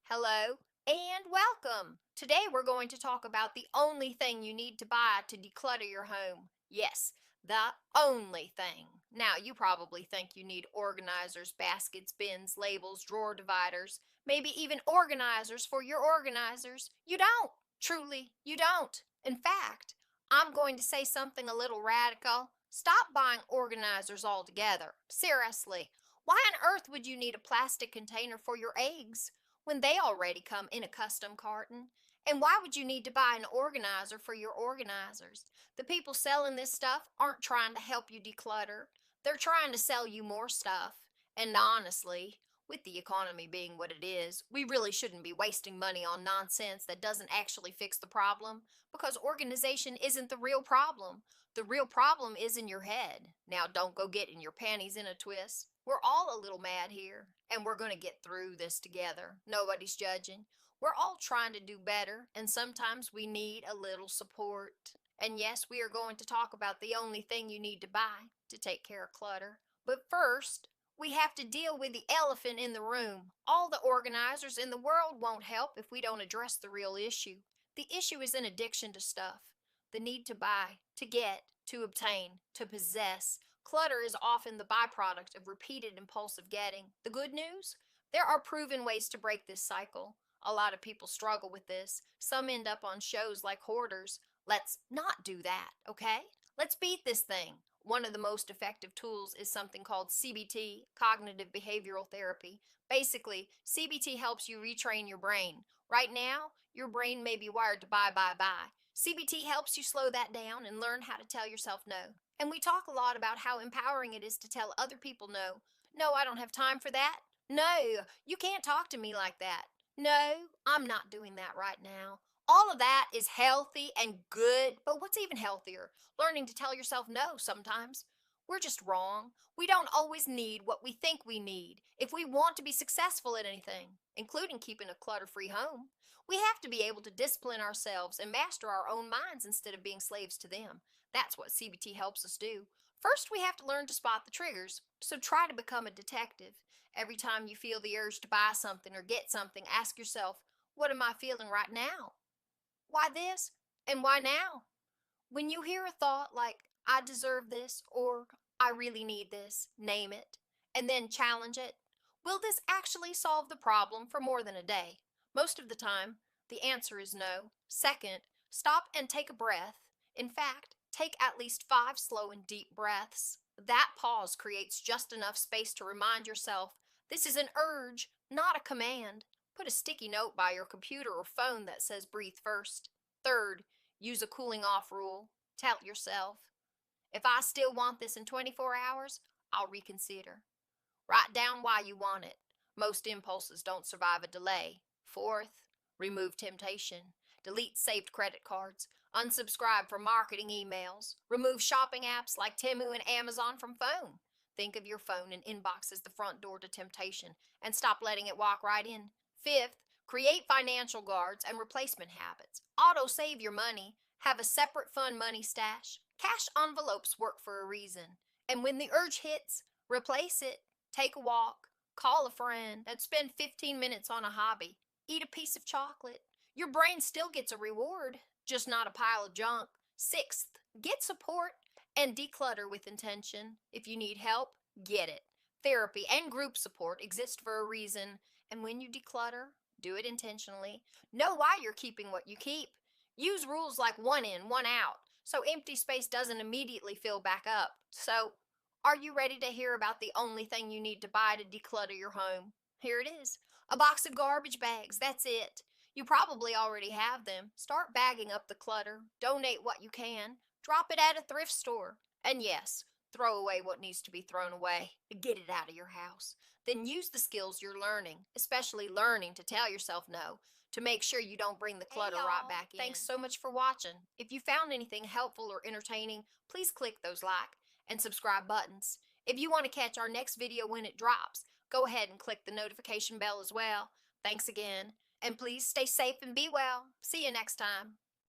Hello and welcome. Today we're going to talk about the only thing you need to buy to declutter your home. Yes, the only thing. Now, you probably think you need organizers, baskets, bins, labels, drawer dividers, maybe even organizers for your organizers. You don't. Truly, you don't. In fact, I'm going to say something a little radical. Stop buying organizers altogether. Seriously, why on earth would you need a plastic container for your eggs when they already come in a custom carton? And why would you need to buy an organizer for your organizers? The people selling this stuff aren't trying to help you declutter, they're trying to sell you more stuff. And honestly, with the economy being what it is, we really shouldn't be wasting money on nonsense that doesn't actually fix the problem, because organization isn't the real problem. The real problem is in your head. Now, don't go getting your panties in a twist. We're all a little mad here, and we're going to get through this together. Nobody's judging. We're all trying to do better, and sometimes we need a little support. And yes, we are going to talk about the only thing you need to buy to take care of clutter. But first, we have to deal with the elephant in the room. All the organizers in the world won't help if we don't address the real issue. The issue is an addiction to stuff. The need to buy, to get, to obtain, to possess. Clutter is often the byproduct of repeated impulsive getting. The good news? There are proven ways to break this cycle. A lot of people struggle with this. Some end up on shows like Hoarders. Let's not do that, okay? Let's beat this thing. One of the most effective tools is something called CBT, cognitive behavioral therapy. Basically, CBT helps you retrain your brain. Right now, your brain may be wired to buy. CBT helps you slow that down and learn how to tell yourself no. And we talk a lot about how empowering it is to tell other people no. No, I don't have time for that. No, you can't talk to me like that. No, I'm not doing that right now. All of that is healthy and good, but what's even healthier? Learning to tell yourself no sometimes. We're just wrong. We don't always need what we think we need if we want to be successful at anything, including keeping a clutter free home. We have to be able to discipline ourselves and master our own minds instead of being slaves to them. That's what CBT helps us do. First, we have to learn to spot the triggers, so try to become a detective. Every time you feel the urge to buy something or get something, ask yourself, what am I feeling right now? Why this? And why now? When you hear a thought like, I deserve this or I really need this, name it, and then challenge it. Will this actually solve the problem for more than a day? Most of the time, the answer is no. Second, stop and take a breath. In fact, take at least 5 slow and deep breaths. That pause creates just enough space to remind yourself this is an urge, not a command. Put a sticky note by your computer or phone that says breathe first. Third, use a cooling off rule. Tell yourself, if I still want this in 24 hours, I'll reconsider. Write down why you want it. Most impulses don't survive a delay. Fourth, remove temptation. Delete saved credit cards. Unsubscribe from marketing emails. Remove shopping apps like Temu and Amazon from phone. Think of your phone and inbox as the front door to temptation and stop letting it walk right in. Fifth, create financial guards and replacement habits. Auto save your money. Have a separate fund money stash. Cash envelopes work for a reason. And when the urge hits, replace it. Take a walk. Call a friend. And spend 15 minutes on a hobby. Eat a piece of chocolate. Your brain still gets a reward, just not a pile of junk. Sixth, get support and declutter with intention. If you need help, get it. Therapy and group support exist for a reason. And when you declutter, do it intentionally. Know why you're keeping what you keep. Use rules like one in, one out, so empty space doesn't immediately fill back up. So, are you ready to hear about the only thing you need to buy to declutter your home? Here it is. A box of garbage bags, that's it. You probably already have them. Start bagging up the clutter. Donate what you can. Drop it at a thrift store. And yes, throw away what needs to be thrown away. Get it out of your house. Then use the skills you're learning, especially learning to tell yourself no, to make sure you don't bring the clutter right back in. Thanks so much for watching. If you found anything helpful or entertaining, please click those like and subscribe buttons. If you want to catch our next video when it drops, go ahead and click the notification bell as well. Thanks again. And please stay safe and be well. See you next time.